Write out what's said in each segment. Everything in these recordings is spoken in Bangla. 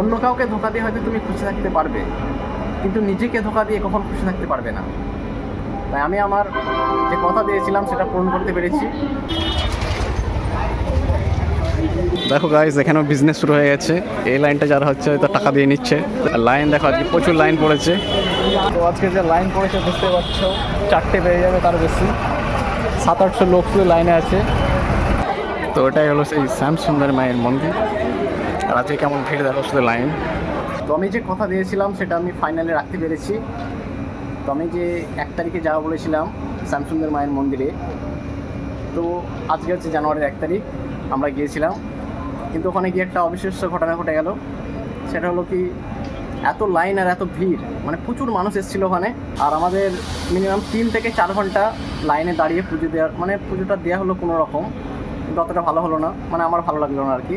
অন্য কাউকে ধোকা দিয়ে হয়তো তুমি খুশি থাকতে পারবে, কিন্তু নিজেকে ধোকা দিয়ে কখনো খুশি থাকতে পারবে না। তাই আমি আমার যে কথা দিয়েছিলাম সেটা পূরণ করতে পেরেছি। দেখো গাইস, এখানেও বিজনেস শুরু হয়ে গেছে। এই লাইনটা যারা হচ্ছে হয়তো টাকা দিয়ে নিচ্ছে। লাইন দেখো, আজকে প্রচুর লাইন পড়েছে। তো আজকে যে লাইন পড়েছে বুঝতে পারছো, 4টে বেড়ে যাবে, তার বেশি 700-800 লোক শুধু লাইনে আছে। তো এটাই হলো সেই শ্যামসুন্দর মায়ের মন্দির। আর আজকে কেমন ভিড় দেখো, শুধু লাইন। তো আমি যে কথা দিয়েছিলাম সেটা আমি ফাইনালে রাখতে পেরেছি। তো আমি যে 1 তারিখে যাওয়া বলেছিলাম শ্যামসুন্দর মায়ের মন্দিরে, তো আজকে হচ্ছে জানুয়ারির 1 তারিখ, আমরা গিয়েছিলাম। কিন্তু ওখানে গিয়ে একটা অবিশ্বাস্য ঘটনা ঘটে গেল। সেটা হলো কি, এত লাইন আর এত ভিড়, মানে প্রচুর মানুষ এসেছিলো ওখানে। আর আমাদের মিনিমাম 3 থেকে 4 ঘন্টা লাইনে দাঁড়িয়ে পুজো দেওয়ার, মানে পুজোটা দেওয়া হলো কোনো রকম, কিন্তু অতটা ভালো হলো না, মানে আমার ভালো লাগলো না আর কি।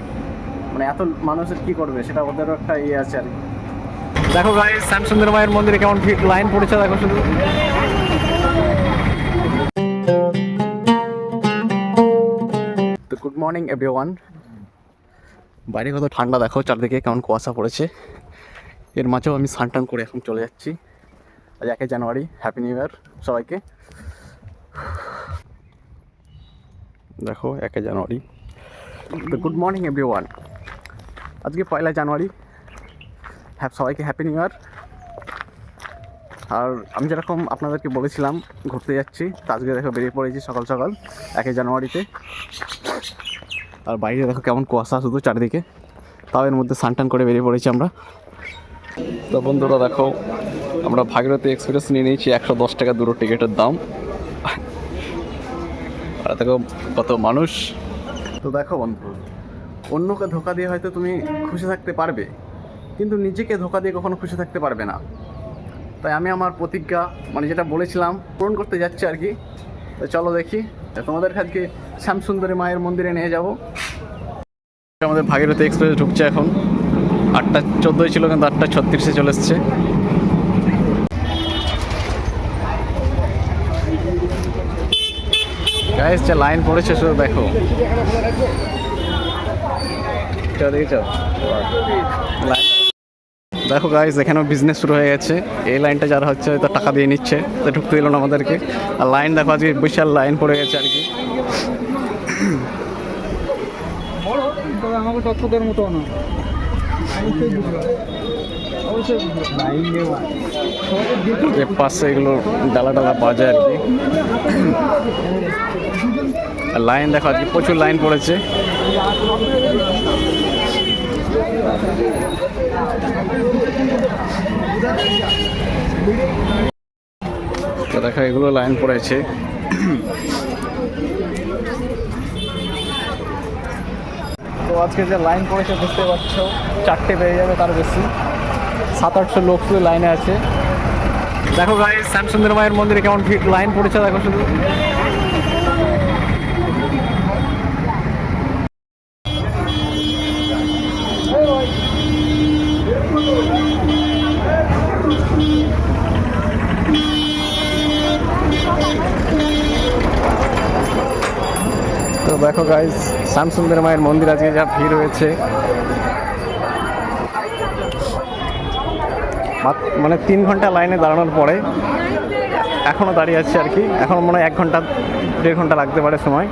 মানে এত মানুষের কী করবে, সেটা ওদেরও একটা ইয়ে আছে আর কি। দেখো গাইস, শ্যামসুন্দর মায়ের মন্দিরে কেমন ভিড়, লাইন পড়েছে দেখো শুধু। তো গুড মর্নিং এভরিওয়ান। বাইরে কত ঠান্ডা দেখো, চারদিকে কেমন কুয়াশা পড়েছে। এর মাঝেও আমি স্নান করে এখন চলে যাচ্ছি। আজ 1 জানুয়ারি, হ্যাপি নিউ ইয়ার সবাইকে। দেখো 1 জানুয়ারি। তো গুড মর্নিং এভরিওয়ান। আজকে 1 জানুয়ারি, সবাইকে হ্যাপি নিউ ইয়ার। আর আমি যেরকম আপনাদেরকে বলেছিলাম ঘুরতে যাচ্ছি, তো আজকে দেখো বেরিয়ে পড়েছি সকাল সকাল 1 জানুয়ারিতে। আর বাইরে দেখো কেমন কুয়াশা শুধু চারিদিকে, তাও এর মধ্যে স্নান করে বেরিয়ে পড়েছি আমরা। তো বন্ধুরা দেখো, আমরা ভাগীরথী এক্সপ্রেস নিয়ে নিয়েছি 110 টাকা দুটো টিকিটের দাম। আর দেখো কত মানুষ। তো দেখো বন্ধু, অন্যকে ধোকা দিয়ে হয়তো তুমি খুশি থাকতে পারবে, কিন্তু নিজেকে ধোকা দিয়ে কখনো খুশি থাকতে পারবে না। তাই আমি আমার প্রতিজ্ঞা, মানে যেটা বলেছিলাম, পূরণ করতে যাচ্ছি আর কি। তো চলো দেখি, তোমাদের আজকে শ্যামসুন্দরী মায়ের মন্দিরে নিয়ে যাব। আমাদের ভাগীরথী এক্সপ্রেস ঢুকছে এখন। 8টা 14 ছিল, কিন্তু 8টা 36-এ চলে এসছে। গাইস, যে লাইন পড়েছে শুধু দেখো। দেখো গাইস, এখানেও বিজনেস শুরু হয়ে গেছে। এই লাইনটা যারা হচ্ছে হয়তো টাকা দিয়ে নিচ্ছে, তো ঢুকতে দিল না আমাদেরকে। আর লাইন দেখো, আজকে বিশাল লাইন পড়ে গেছে আর কি। আমাকে তত্ত্বদের মতো না, এর পাশে এগুলো ডালা ডালা পাওয়া যায় আর কি। আর লাইন দেখো, আজকে প্রচুর লাইন পড়েছে। তো দেখো এগুলো লাইন পড়েছে। তো আজকে যে লাইন পড়েছে বুঝতে পারছো, 4টে বেড়ে যাবে, তার বেশি 700-800 লোক শুধু লাইনে আছে। দেখো গাইস, শ্যামসুন্দর মায়ের মন্দিরে কেমন ভিড়, লাইন পড়েছে দেখো শুধু। তো দেখো গাইস, শ্যামসুন্দর মায়ের মন্দির আজকে যা ভিড় হয়েছে, মানে 3 ঘন্টা লাইনে দাঁড়ানোর পরে এখনও দাঁড়িয়ে আছে আর কি। এখন মনে হয় 1-1.5 ঘন্টা লাগতে পারে সময়।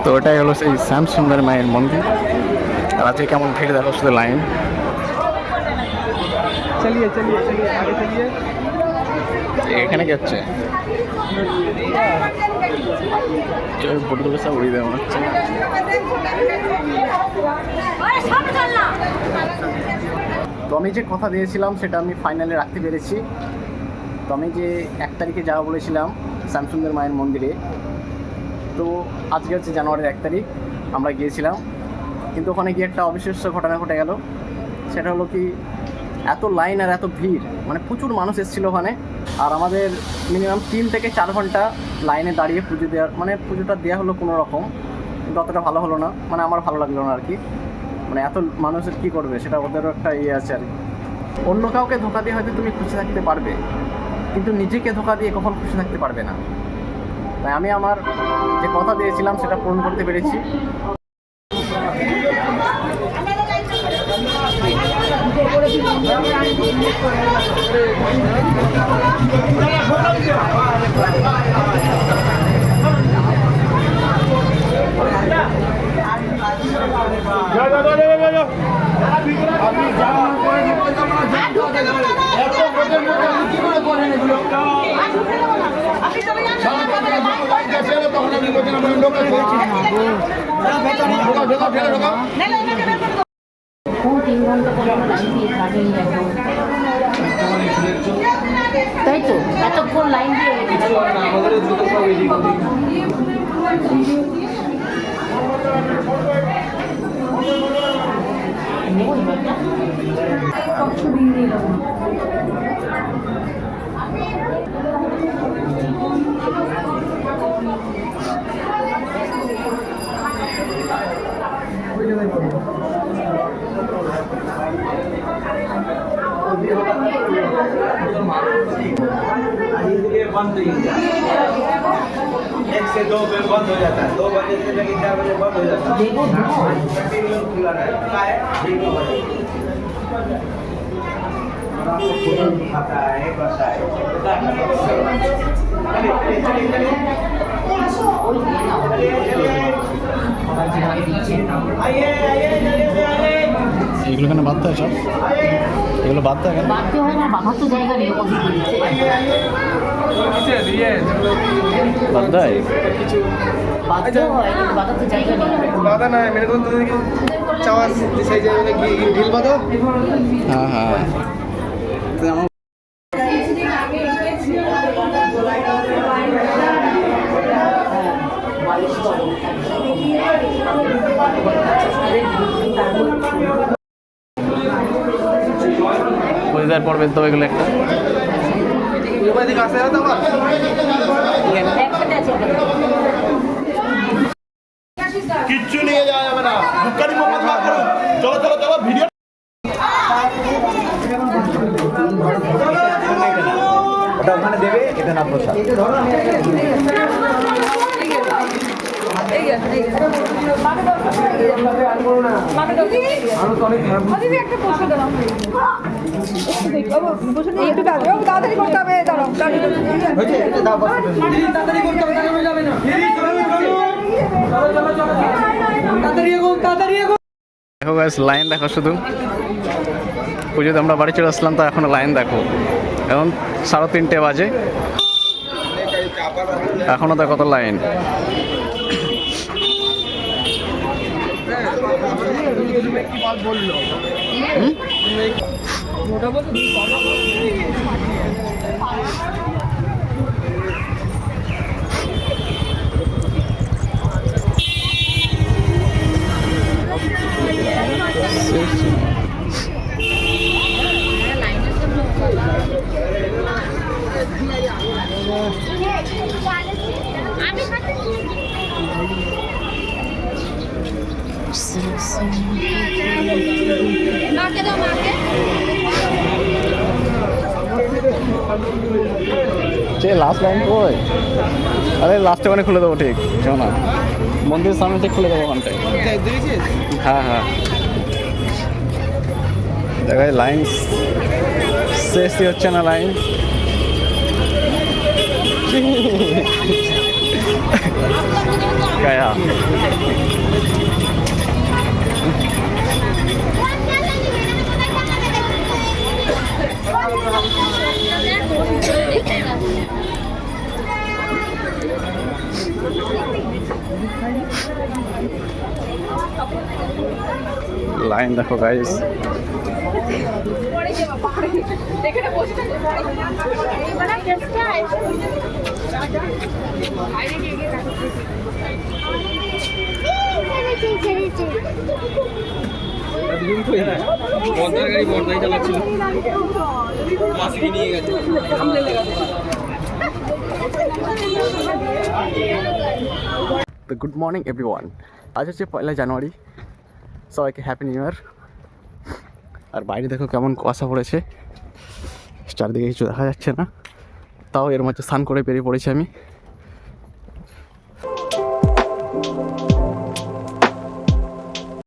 তো ওটাই হলো সেই শ্যামসুন্দর মায়ের মন্দির। আর আজকে কেমন ভিড় দেখো, শুধু লাইন। চলিয়ে চলিয়ে চলিয়ে আগে চলিয়ে। এখানে কি হচ্ছে? ফটোগুলো সব উড়িয়ে দেওয়া হচ্ছে। তো আমি যে কথা দিয়েছিলাম সেটা আমি ফাইনালে রাখতে পেরেছি। তো আমি যে 1 তারিখে যাওয়া বলেছিলাম শ্যামসুন্দর মায়ের মন্দিরে, তো আজকে হচ্ছে জানুয়ারির 1 তারিখ, আমরা গিয়েছিলাম। কিন্তু ওখানে গিয়ে একটা অবিশ্বাস্য ঘটনা ঘটে গেল। সেটা হলো কি, এত লাইন আর এত ভিড়, মানে প্রচুর মানুষ এসেছিলো ওখানে। আর আমাদের মিনিমাম 3 থেকে 4 ঘন্টা লাইনে দাঁড়িয়ে পুজো দেওয়ার, মানে পুজোটা দেওয়া হলো কোনো রকম, কিন্তু অতটা ভালো হলো না, মানে আমার ভালো লাগলো না আর কি। মানে এত মানুষের কী করবে, সেটা ওদেরও একটা ইয়ে আছে আর কি। অন্য কাউকে ধোকা দিয়ে হয়তো তুমি খুশি থাকতে পারবে, কিন্তু নিজেকে ধোকা দিয়ে কখনো খুশি থাকতে পারবে না। তাই আমি আমার যে কথা দিয়েছিলাম সেটা পূরণ করতে পেরেছি। তাই তো এতক্ষণ লাইন দিয়ে एक से दो पे बंद हो जाता है, 2 बजे से लेकर 4 बजे बंद हो जाता है। कंटिन्यू खुला रहता है, ठीक हो खाता है, बसा है। এগুলো কেন বাদ দেয় সব? এগুলো বাদ দেয় কেন? বাড়তে হয় না, বাঁধার তো জায়গা নেই ওখানে। বাদ দেয়? বাঁধতে হয় কিন্তু বাঁধার তো জায়গা নেই। বাধা না মেরে কোন তোদেরকে চাওয়া সেই জায়গায় ঢিল বাঁধো। হ্যাঁ হ্যাঁ। তো আমার পরিবার পড়বে তো এগুলো একটা এদিকে আসে না তো আবার একসাথে আছে কিচ্ছু নিয়ে যাওয়া যাবে না। দোকানি মোবাইল বার করুন। চলো চলো চলো ভিডিও ওটা ওখানে দেবে, এটা না প্রসাদ। তাড়াতাড়ি করতে হবে, দাঁড়াও তাড়াতাড়ি করতে হবে, তাড়াতাড়ি যাবে না। তাড়াতাড়ি এগো, তাড়াতাড়ি এগো। দেখো গাইস, লাইন দেখো শুধু। পুজোতে আমরা বাড়ি চলে আসলাম, তো এখনো লাইন দেখো। এখন 3:30 বাজে, এখনো দেখো কত লাইন। লাস্ট লাইন কই? আরে লাস্টে ওখানে খুলে দেবো, ঠিক চলো না, মন্দিরের সামনে ঠিক খুলে দেবো ওখানটায়। হ্যাঁ হ্যাঁ, দেখো লাইন শেষই হচ্ছে না লাইন। কায়া লাইন দেখো গাইস। বর্দার গাড়ি বর্দাই চালাচ্ছিল, মাসিকে নিয়ে গেছে। তো গুড মর্নিং এভরিওয়ান, আজ হচ্ছে 1 জানুয়ারি, সবাইকে হ্যাপি নিউ ইয়ার। আর বাইরে দেখো কেমন কুয়াশা পড়েছে, চারদিকে কিছু দেখা যাচ্ছে না, তাও এর মধ্যে স্নান করে বেরিয়ে পড়েছি আমি।